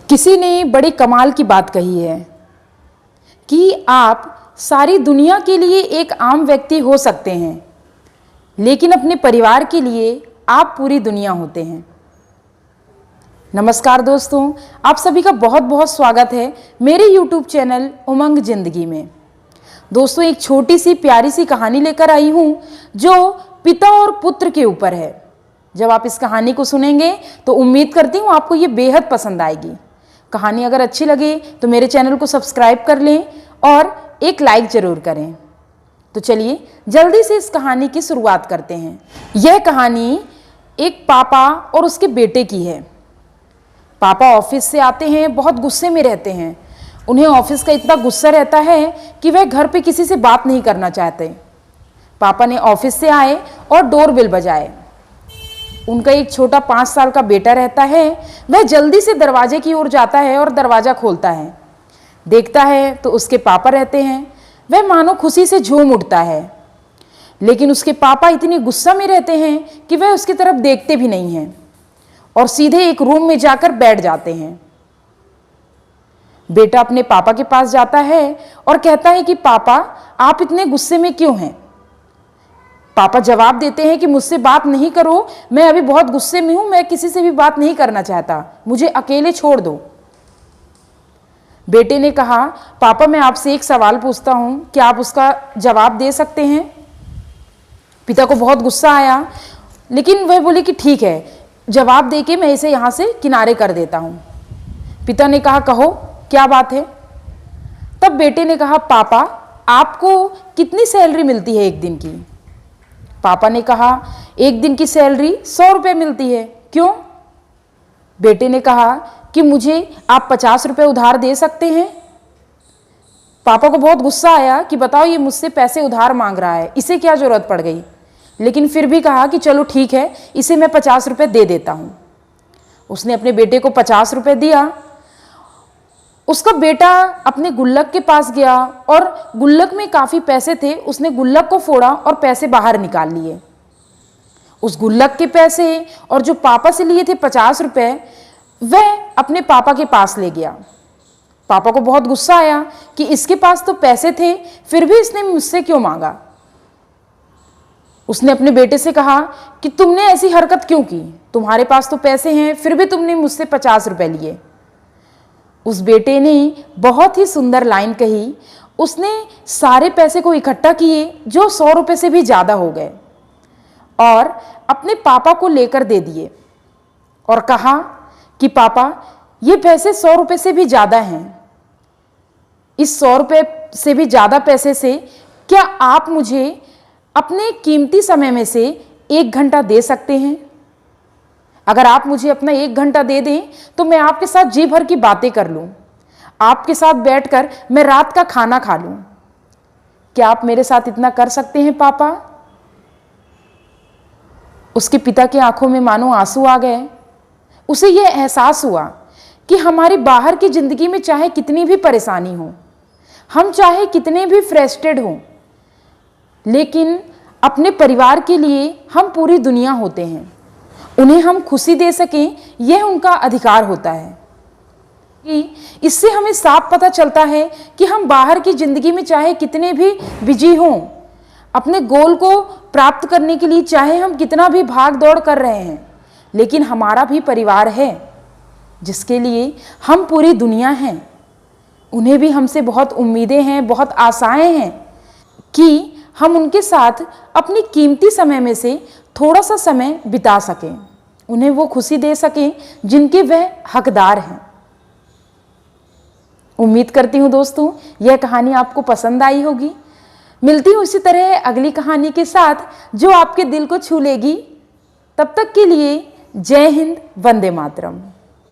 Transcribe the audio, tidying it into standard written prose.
किसी ने बड़ी कमाल की बात कही है कि आप सारी दुनिया के लिए एक आम व्यक्ति हो सकते हैं, लेकिन अपने परिवार के लिए आप पूरी दुनिया होते हैं। नमस्कार दोस्तों, आप सभी का बहुत बहुत स्वागत है मेरे YouTube चैनल उमंग जिंदगी में। दोस्तों, एक छोटी सी प्यारी सी कहानी लेकर आई हूँ जो पिता और पुत्र के ऊपर है। जब आप इस कहानी को सुनेंगे तो उम्मीद करती हूँ आपको ये बेहद पसंद आएगी। कहानी अगर अच्छी लगे तो मेरे चैनल को सब्सक्राइब कर लें और एक लाइक ज़रूर करें। तो चलिए जल्दी से इस कहानी की शुरुआत करते हैं। यह कहानी एक पापा और उसके बेटे की है। पापा ऑफिस से आते हैं, बहुत गुस्से में रहते हैं। उन्हें ऑफिस का इतना गुस्सा रहता है कि वह घर पे किसी से बात नहीं करना चाहते। पापा ने ऑफिस से आए और डोरबेल बजाए। उनका एक छोटा 5 साल का बेटा रहता है। वह जल्दी से दरवाजे की ओर जाता है और दरवाज़ा खोलता है। देखता है तो उसके पापा रहते हैं। वह मानो खुशी से झूम उठता है, लेकिन उसके पापा इतनी गुस्सा में रहते हैं कि वह उसकी तरफ देखते भी नहीं हैं और सीधे एक रूम में जाकर बैठ जाते हैं। बेटा अपने पापा के पास जाता है और कहता है कि पापा, आप इतने गुस्से में क्यों हैं? पापा जवाब देते हैं कि मुझसे बात नहीं करो, मैं अभी बहुत गुस्से में हूं, मैं किसी से भी बात नहीं करना चाहता, मुझे अकेले छोड़ दो। बेटे ने कहा, पापा मैं आपसे एक सवाल पूछता हूं, क्या आप उसका जवाब दे सकते हैं? पिता को बहुत गुस्सा आया, लेकिन वह बोले कि ठीक है, जवाब देके मैं इसे यहाँ से किनारे कर देता हूँ। पिता ने कहा, कहो क्या बात है? तब बेटे ने कहा, पापा आपको कितनी सैलरी मिलती है एक दिन की? पापा ने कहा, एक दिन की सैलरी 100 रुपये मिलती है। क्यों? बेटे ने कहा कि मुझे आप 50 रुपये उधार दे सकते हैं। पापा को बहुत गुस्सा आया कि बताओ ये मुझसे पैसे उधार मांग रहा है, इसे क्या जरूरत पड़ गई? लेकिन फिर भी कहा कि चलो ठीक है, इसे मैं 50 रुपये दे देता हूँ। उसने अपने बेटे को 50 रुपये दिया। उसका बेटा अपने गुल्लक के पास गया और गुल्लक में काफ़ी पैसे थे। उसने गुल्लक को फोड़ा और पैसे बाहर निकाल लिए। उस गुल्लक के पैसे और जो पापा से लिए थे 50 रुपये, वह अपने पापा के पास ले गया। पापा को बहुत गुस्सा आया कि इसके पास तो पैसे थे, फिर भी इसने मुझसे क्यों मांगा। उसने अपने बेटे से कहा कि तुमने ऐसी हरकत क्यों की? तुम्हारे पास तो पैसे हैं, फिर भी तुमने मुझसे 50 रुपये लिए। उस बेटे ने बहुत ही सुंदर लाइन कही। उसने सारे पैसे को इकट्ठा किए जो 100 रुपये से भी ज़्यादा हो गए और अपने पापा को लेकर दे दिए और कहा कि पापा ये पैसे 100 रुपये से भी ज़्यादा हैं। इस 100 रुपये से भी ज़्यादा पैसे से क्या आप मुझे अपने कीमती समय में से 1 घंटा दे सकते हैं? अगर आप मुझे अपना 1 घंटा दे दें तो मैं आपके साथ जी भर की बातें कर लूँ, आपके साथ बैठकर मैं रात का खाना खा लूँ। क्या आप मेरे साथ इतना कर सकते हैं पापा? उसके पिता की आंखों में मानो आंसू आ गए। उसे यह एहसास हुआ कि हमारी बाहर की जिंदगी में चाहे कितनी भी परेशानी हो, हम चाहे कितने भी फ्रस्ट्रेटेड हों, लेकिन अपने परिवार के लिए हम पूरी दुनिया होते हैं। उन्हें हम खुशी दे सकें, यह उनका अधिकार होता है। इससे हमें साफ पता चलता है कि हम बाहर की जिंदगी में चाहे कितने भी बिजी हों, अपने गोल को प्राप्त करने के लिए चाहे हम कितना भी भाग दौड़ कर रहे हैं, लेकिन हमारा भी परिवार है जिसके लिए हम पूरी दुनिया हैं। उन्हें भी हमसे बहुत उम्मीदें हैं, बहुत आशाएं हैं कि हम उनके साथ अपनी कीमती समय में से थोड़ा सा समय बिता सकें, उन्हें वो खुशी दे सकें जिनके वह हकदार हैं। उम्मीद करती हूँ दोस्तों यह कहानी आपको पसंद आई होगी। मिलती हूँ इसी तरह अगली कहानी के साथ जो आपके दिल को छू लेगी। तब तक के लिए जय हिंद, वंदे मातरम।